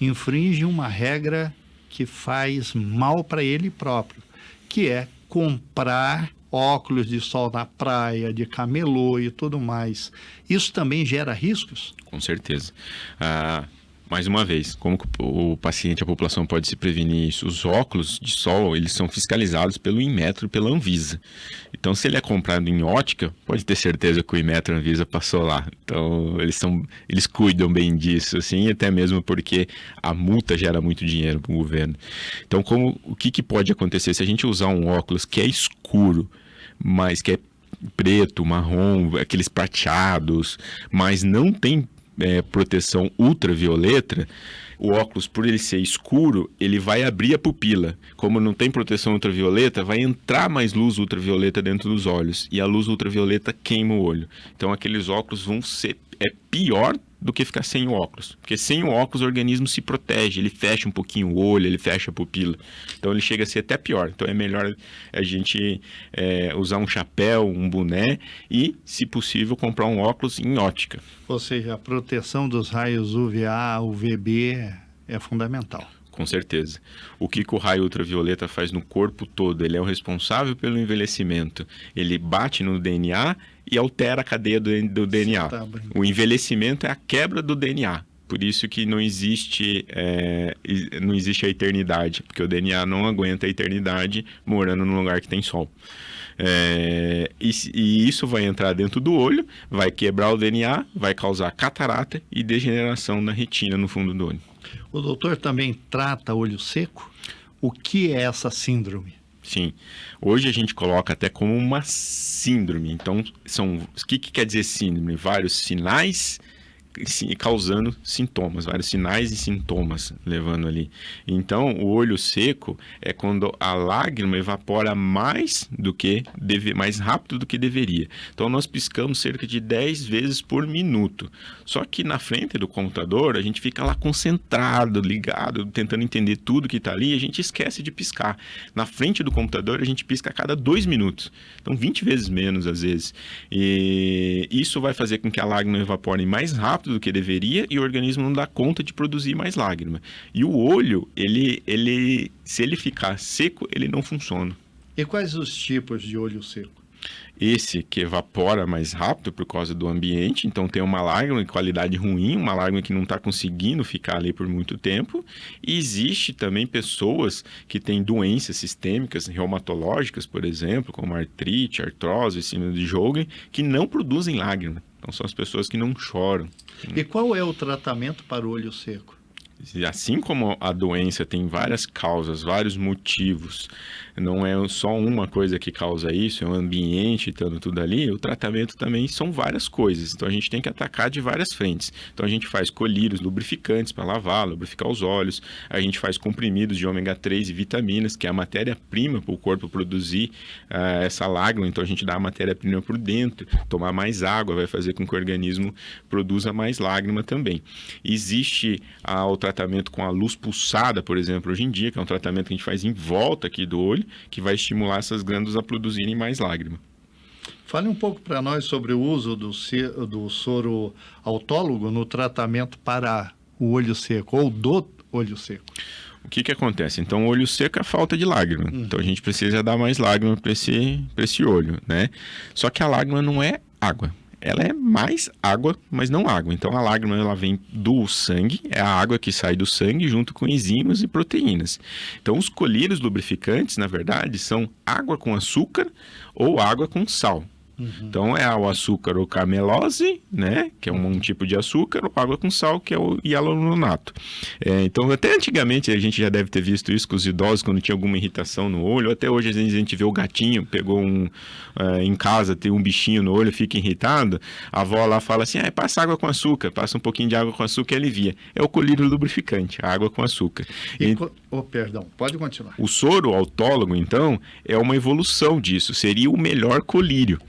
infringe uma regra que faz mal para ele próprio, que é comprar óculos de sol na praia, de camelô e tudo mais, isso também gera riscos?
Com certeza. Mais uma vez, como que o paciente, a população pode se prevenir isso? Os óculos de sol, eles são fiscalizados pelo Inmetro e pela Anvisa. Então, se ele é comprado em ótica, pode ter certeza que o Inmetro e a Anvisa passou lá. Então, eles cuidam bem disso, assim, até mesmo porque a multa gera muito dinheiro para o governo. Então, o que pode acontecer se a gente usar um óculos que é escuro, mas que é preto, marrom, aqueles prateados, mas não tem proteção ultravioleta, o óculos, por ele ser escuro, ele vai abrir a pupila. Como não tem proteção ultravioleta, vai entrar mais luz ultravioleta dentro dos olhos. E a luz ultravioleta queima o olho. Então, aqueles óculos vão ser pior do que ficar sem o óculos. Porque sem o óculos o organismo se protege, ele fecha um pouquinho o olho, ele fecha a pupila. Então ele chega a ser até pior. Então é melhor a gente usar um chapéu, um boné e, se possível, comprar um óculos em ótica.
Ou seja, a proteção dos raios UVA, UVB é fundamental.
Com certeza. O que o raio ultravioleta faz no corpo todo? Ele é o responsável pelo envelhecimento. Ele bate no DNA e altera a cadeia do DNA. O envelhecimento é a quebra do DNA. Por isso que não existe a eternidade, porque o DNA não aguenta a eternidade morando num lugar que tem sol. E isso vai entrar dentro do olho, vai quebrar o DNA, vai causar catarata e degeneração na retina no fundo do olho.
O doutor também trata olho seco? O que é essa síndrome?
Sim. Hoje a gente coloca até como uma síndrome. Então, o que quer dizer síndrome? Vários sinais causando sintomas, vários sinais e sintomas levando ali. Então, o olho seco é quando a lágrima evapora mais rápido do que deveria. Então, nós piscamos cerca de 10 vezes por minuto. Só que na frente do computador, a gente fica lá concentrado, ligado, tentando entender tudo que está ali e a gente esquece de piscar. Na frente do computador, a gente pisca a cada 2 minutos. Então, 20 vezes menos às vezes. E isso vai fazer com que a lágrima evapore mais rápido do que deveria e o organismo não dá conta de produzir mais lágrima. E o olho, se ele ficar seco, ele não funciona.
E quais os tipos de olho seco?
Esse que evapora mais rápido por causa do ambiente, então tem uma lágrima de qualidade ruim, uma lágrima que não está conseguindo ficar ali por muito tempo. E existe também pessoas que têm doenças sistêmicas, reumatológicas, por exemplo, como artrite, artrose, síndrome de Sjögren, que não produzem lágrima. Então são as pessoas que não choram.
E qual é o tratamento para o olho seco?
Assim como a doença tem várias causas, vários motivos, não é só uma coisa que causa isso, é o ambiente estando tudo ali, o tratamento também são várias coisas. Então a gente tem que atacar de várias frentes. Então a gente faz colírios lubrificantes para lavar, lubrificar os olhos, a gente faz comprimidos de ômega 3 e vitaminas, que é a matéria-prima para o corpo produzir essa lágrima, então a gente dá a matéria-prima por dentro, tomar mais água vai fazer com que o organismo produza mais lágrima também. Existe o tratamento com a luz pulsada, por exemplo, hoje em dia, que é um tratamento que a gente faz em volta aqui do olho, que vai estimular essas glândulas a produzirem mais lágrima.
Fale um pouco para nós sobre o uso do soro autólogo no tratamento para o olho seco, ou do olho seco.
O que acontece? Então, o olho seco é a falta de lágrima. Então, a gente precisa dar mais lágrima para esse olho, né? Só que a lágrima não é água. Ela é mais água, mas não água. Então, a lágrima ela vem do sangue, é a água que sai do sangue junto com enzimas e proteínas. Então, os colírios lubrificantes, na verdade, são água com açúcar ou água com sal. Então, é o açúcar ou camelose, né, que é um tipo de açúcar, ou água com sal, que é o hialuronato. Então, até antigamente, a gente já deve ter visto isso com os idosos, quando tinha alguma irritação no olho. Até hoje, às vezes, a gente vê o gatinho, pegou em casa, tem um bichinho no olho, fica irritado. A avó lá fala assim, passa água com açúcar, passa um pouquinho de água com açúcar e alivia. É o colírio lubrificante, a água com açúcar.
Perdão, pode continuar.
O soro autólogo, então, é uma evolução disso, seria o melhor colírio.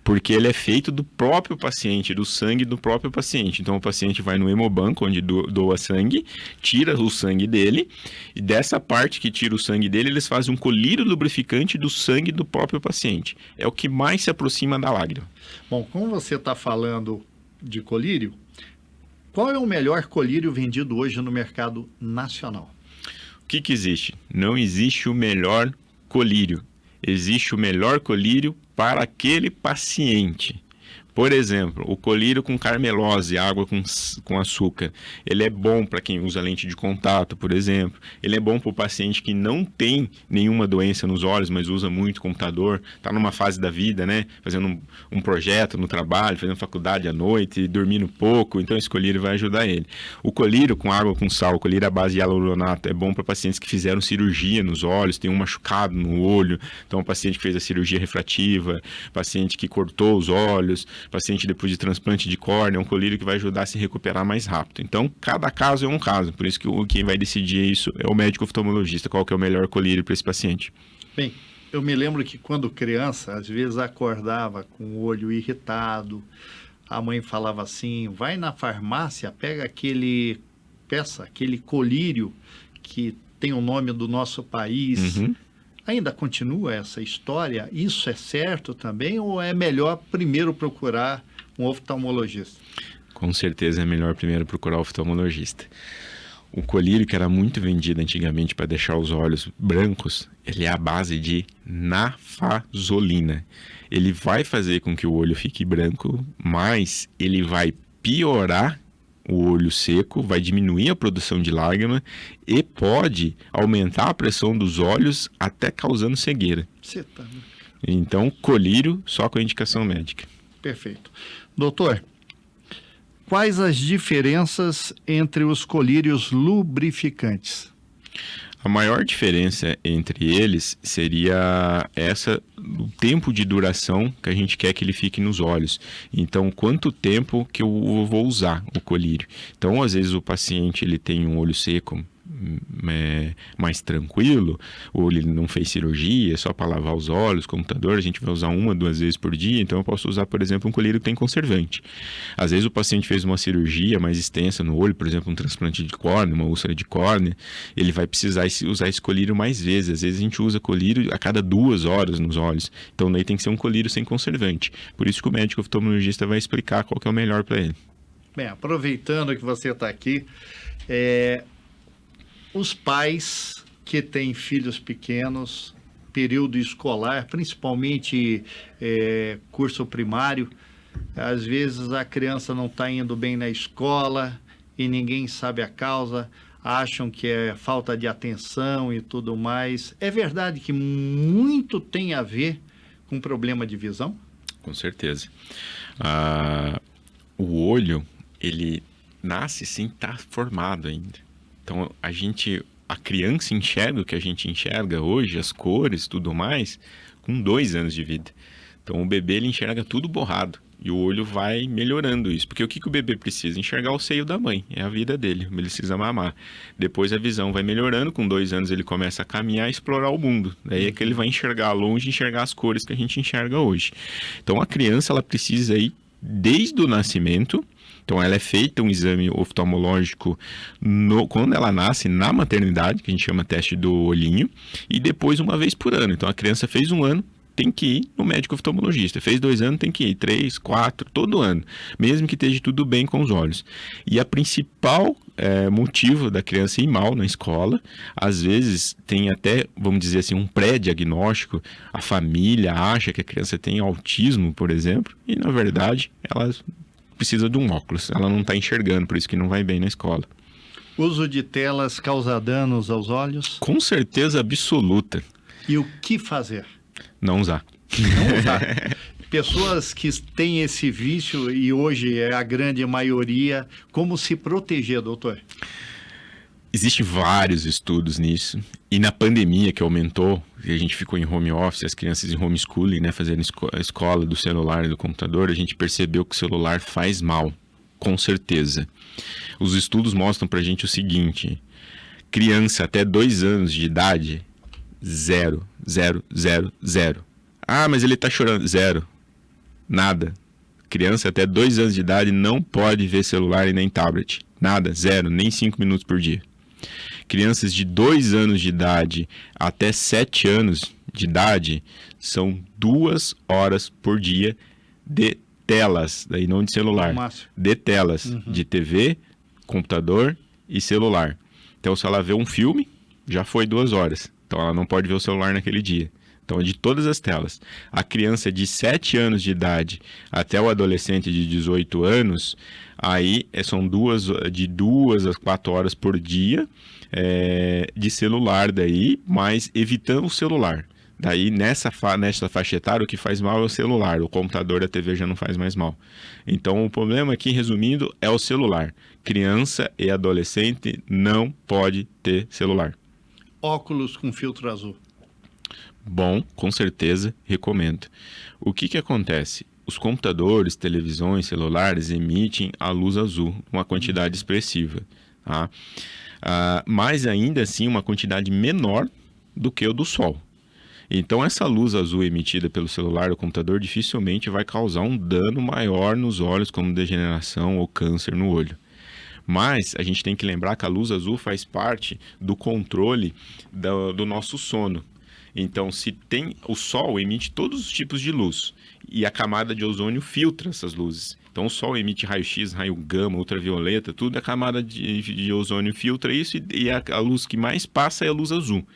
Porque ele é feito do próprio paciente, do sangue do próprio paciente. Então, o paciente vai no hemobanco, onde doa sangue, tira o sangue dele, e dessa parte que tira o sangue dele, eles fazem um colírio lubrificante do sangue do próprio paciente. É o que mais se aproxima da lágrima.
Bom, como você está falando de colírio, qual é o melhor colírio vendido hoje no mercado nacional?
O que existe? Não existe o melhor colírio. existe o melhor colírio para aquele paciente. Por exemplo, o colírio com carmelose, água com açúcar, ele é bom para quem usa lente de contato, por exemplo. Ele é bom para o paciente que não tem nenhuma doença nos olhos, mas usa muito computador, está numa fase da vida, né? Fazendo um projeto no trabalho, fazendo faculdade à noite, dormindo pouco, então esse colírio vai ajudar ele. O colírio com água com sal, o colírio à base de hialuronato, é bom para pacientes que fizeram cirurgia nos olhos, tem um machucado no olho, então o paciente que fez a cirurgia refrativa, paciente que cortou os olhos, paciente depois de transplante de córnea, é um colírio que vai ajudar a se recuperar mais rápido. Então, cada caso é um caso, por isso que quem vai decidir isso é o médico oftalmologista, qual que é o melhor colírio para esse paciente.
Bem, eu me lembro que quando criança, às vezes acordava com o olho irritado, a mãe falava assim, vai na farmácia, pega aquele colírio que tem o nome do nosso país.
Uhum.
Ainda continua essa história? Isso é certo também ou é melhor primeiro procurar um oftalmologista?
Com certeza é melhor primeiro procurar o oftalmologista. O colírio que era muito vendido antigamente para deixar os olhos brancos, ele é à base de nafazolina. Ele vai fazer com que o olho fique branco, mas ele vai piorar o olho seco, vai diminuir a produção de lágrima e pode aumentar a pressão dos olhos até causando cegueira. Então, colírio só com indicação médica.
Perfeito. Doutor, quais as diferenças entre os colírios lubrificantes?
A maior diferença entre eles seria o tempo de duração que a gente quer que ele fique nos olhos. Então, quanto tempo que eu vou usar o colírio? Então, às vezes o paciente ele tem um olho seco mais tranquilo, ou ele não fez cirurgia, só para lavar os olhos, computador, a gente vai usar 1 ou 2 vezes por dia, então eu posso usar, por exemplo, um colírio que tem conservante. Às vezes o paciente fez uma cirurgia mais extensa no olho, por exemplo, um transplante de córnea, uma úlcera de córnea, ele vai precisar usar esse colírio mais vezes. Às vezes a gente usa colírio a cada 2 horas nos olhos, então daí tem que ser um colírio sem conservante. Por isso que o médico oftalmologista vai explicar qual que é o melhor para ele.
Bem, aproveitando que você está aqui, os pais que têm filhos pequenos, período escolar, principalmente curso primário, às vezes a criança não está indo bem na escola e ninguém sabe a causa, acham que é falta de atenção e tudo mais. É verdade que muito tem a ver com problema de visão?
Com certeza. O olho, ele nasce sem estar formado ainda. Então, a criança enxerga o que a gente enxerga hoje, as cores, tudo mais, com 2 anos de vida. Então, o bebê, ele enxerga tudo borrado. E o olho vai melhorando isso. Porque o que o bebê precisa? Enxergar o seio da mãe. É a vida dele. Ele precisa mamar. Depois a visão vai melhorando. Com 2 anos ele começa a caminhar e explorar o mundo. Daí é que ele vai enxergar longe, enxergar as cores que a gente enxerga hoje. Então, a criança, ela precisa ir desde o nascimento. Então, ela é feita um exame oftalmológico quando ela nasce, na maternidade, que a gente chama teste do olhinho, e depois 1 vez por ano. Então, a criança fez 1 ano, tem que ir no médico oftalmologista. Fez 2 anos, tem que ir 3, 4, todo ano, mesmo que esteja tudo bem com os olhos. E a principal motivo da criança ir mal na escola, às vezes tem até, vamos dizer assim, um pré-diagnóstico. A família acha que a criança tem autismo, por exemplo, e na verdade ela precisa de um óculos, ela não está enxergando, por isso que não vai bem na escola.
Uso de telas causa danos aos olhos?
Com certeza absoluta.
E o que fazer?
Não usar.
Não usar. Pessoas que têm esse vício, e hoje é a grande maioria, como se proteger, doutor?
Existem vários estudos nisso. E na pandemia que aumentou, e a gente ficou em home office, as crianças em homeschooling, né, fazendo a escola do celular e do computador, a gente percebeu que o celular faz mal, com certeza. Os estudos mostram pra gente o seguinte: criança até 2 anos de idade, 0, 0, 0, 0. Ah, mas ele tá chorando. 0. Nada. Criança até 2 anos de idade não pode ver celular e nem tablet. Nada. 0. Nem 5 minutos por dia. Crianças de 2 anos de idade até 7 anos de idade são 2 horas por dia de telas, daí não de celular, de telas, de TV, computador e celular. Então, se ela vê um filme, já foi 2 horas. Então, ela não pode ver o celular naquele dia. Então, de todas as telas. A criança de 7 anos de idade até o adolescente de 18 anos, aí são de 2 a 4 horas por dia de celular daí, mas evitando o celular. Daí, nessa faixa etária, o que faz mal é o celular. O computador, a TV já não faz mais mal. Então, o problema aqui, resumindo, é o celular. Criança e adolescente não pode ter celular.
Óculos com filtro azul.
Bom, com certeza, recomendo. O que acontece? Os computadores, televisões, celulares emitem a luz azul, uma quantidade expressiva. Tá? Mas ainda assim, uma quantidade menor do que o do sol. Então, essa luz azul emitida pelo celular ou computador dificilmente vai causar um dano maior nos olhos, como degeneração ou câncer no olho. Mas a gente tem que lembrar que a luz azul faz parte do controle do nosso sono. Então, se tem o sol emite todos os tipos de luz e a camada de ozônio filtra essas luzes. Então, o sol emite raio-x, raio gama, ultravioleta, tudo a camada de ozônio filtra isso e a luz que mais passa é a luz azul.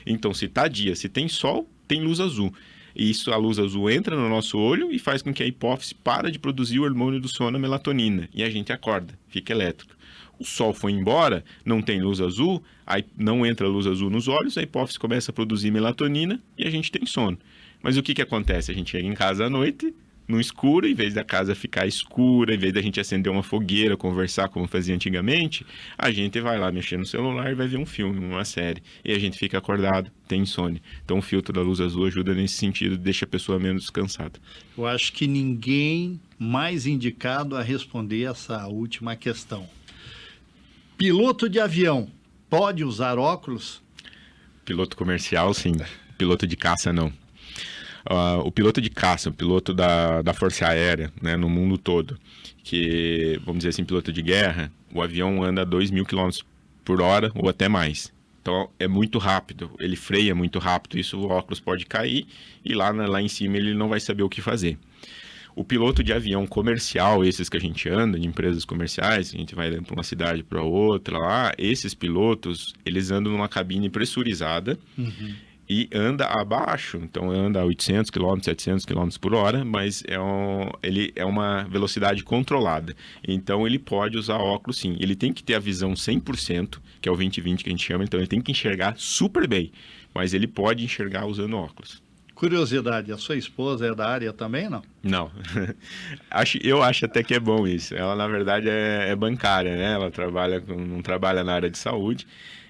Então, se está dia, se tem sol, tem luz azul. E isso, a luz azul entra no nosso olho e faz com que a hipófise para de produzir o hormônio do sono, a melatonina. E a gente acorda, fica elétrico. O sol foi embora, não tem luz azul, aí não entra luz azul nos olhos, a hipófise começa a produzir melatonina e a gente tem sono. Mas o que acontece? A gente chega em casa à noite, no escuro, em vez da casa ficar escura, em vez da gente acender uma fogueira, conversar como fazia antigamente, a gente vai lá mexer no celular e vai ver um filme, uma série. E a gente fica acordado, tem insônia. Então o filtro da luz azul ajuda nesse sentido, deixa a pessoa menos cansada.
Eu acho que ninguém mais indicado a responder essa última questão. Piloto de avião pode usar óculos?
Piloto comercial, sim. Piloto de caça, não. O piloto de caça, o piloto da Força Aérea, né, no mundo todo, que, vamos dizer assim, piloto de guerra, o avião anda a 2.000 km por hora ou até mais. Então, é muito rápido, ele freia muito rápido, isso o óculos pode cair e lá em cima ele não vai saber o que fazer. O piloto de avião comercial, esses que a gente anda, de empresas comerciais, a gente vai para uma cidade para outra lá, esses pilotos, eles andam numa cabine pressurizada, e anda abaixo, então anda a 800 km, 700 km por hora, mas ele é uma velocidade controlada. Então ele pode usar óculos sim. Ele tem que ter a visão 100%, que é o 20/20 que a gente chama, então ele tem que enxergar super bem, mas ele pode enxergar usando óculos.
Curiosidade, a sua esposa é da área também, não?
Não. Eu acho até que é bom isso. Ela, na verdade, é bancária, né? Ela não trabalha na área de saúde.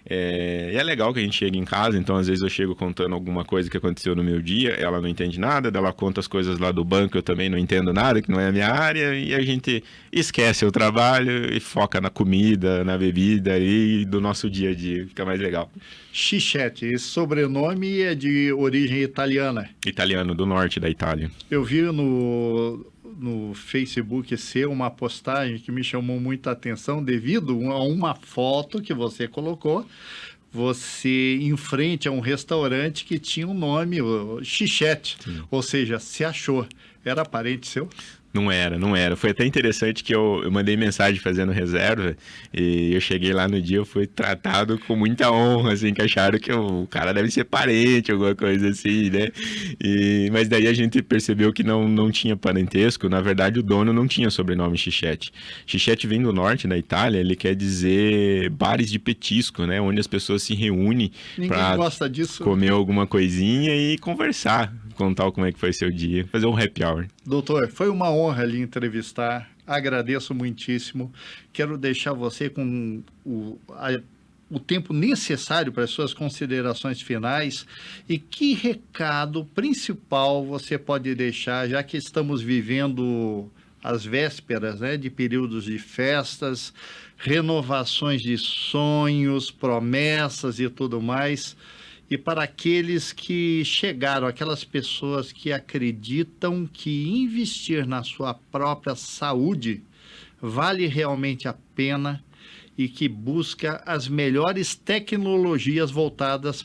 E é legal que a gente chega em casa, então às vezes eu chego contando alguma coisa que aconteceu no meu dia, ela não entende nada, ela conta as coisas lá do banco, eu também não entendo nada, que não é a minha área, e a gente esquece o trabalho e foca na comida, na bebida e do nosso dia a dia, fica mais legal.
Chichetti, esse sobrenome é de origem italiana.
Italiano, do norte da Itália.
Eu vi no Facebook seu uma postagem que me chamou muita atenção devido a uma foto que você colocou, você em frente a um restaurante que tinha um nome, Chichetti, ou seja, se achou. Era parente seu?
Não era. Foi até interessante que eu mandei mensagem fazendo reserva e eu cheguei lá no dia, eu fui tratado com muita honra, assim, que acharam que o cara deve ser parente, alguma coisa assim, né? Mas daí a gente percebeu que não tinha parentesco, na verdade o dono não tinha sobrenome Chichetti. Chichetti vem do norte da Itália, ele quer dizer bares de petisco, né? Onde as pessoas se reúnem para comer alguma coisinha e conversar, contar como é que foi seu dia, fazer um happy hour.
Doutor, foi uma honra lhe entrevistar, agradeço muitíssimo, quero deixar você com o tempo necessário para as suas considerações finais e que recado principal você pode deixar, já que estamos vivendo as vésperas, né, de períodos de festas, renovações de sonhos, promessas e tudo mais. E para aqueles que chegaram, aquelas pessoas que acreditam que investir na sua própria saúde vale realmente a pena e que busca as melhores tecnologias voltadas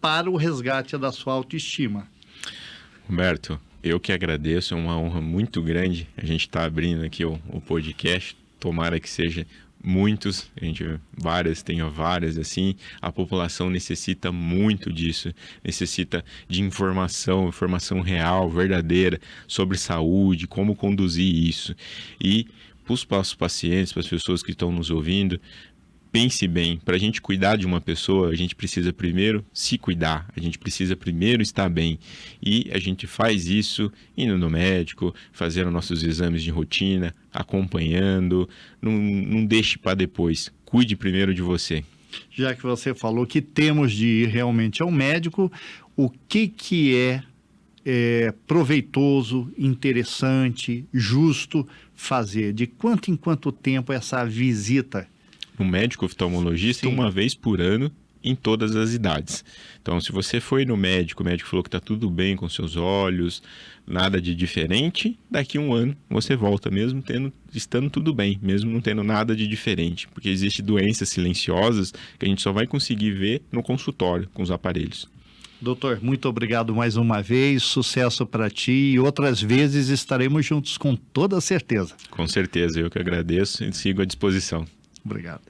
para o resgate da sua autoestima.
Humberto, eu que agradeço, é uma honra muito grande a gente estar abrindo aqui o podcast. Tomara que seja muitos, tenho várias, assim, a população necessita muito disso, necessita de informação real, verdadeira, sobre saúde, como conduzir isso. E para os nossos pacientes, para as pessoas que estão nos ouvindo, pense bem, para a gente cuidar de uma pessoa, a gente precisa primeiro se cuidar, a gente precisa primeiro estar bem. E a gente faz isso indo no médico, fazendo nossos exames de rotina, acompanhando, não deixe para depois, cuide primeiro de você.
Já que você falou que temos de ir realmente ao médico, o que é proveitoso, interessante, justo fazer? De quanto em quanto tempo essa visita?
Um médico oftalmologista,
Sim.
uma vez por ano, em todas as idades. Então, se você foi no médico, o médico falou que está tudo bem com seus olhos, nada de diferente, daqui a um ano você volta, mesmo estando tudo bem, mesmo não tendo nada de diferente. Porque existem doenças silenciosas que a gente só vai conseguir ver no consultório, com os aparelhos.
Doutor, muito obrigado mais uma vez, sucesso para ti e outras vezes estaremos juntos com toda certeza.
Com certeza, eu que agradeço e sigo à disposição.
Obrigado.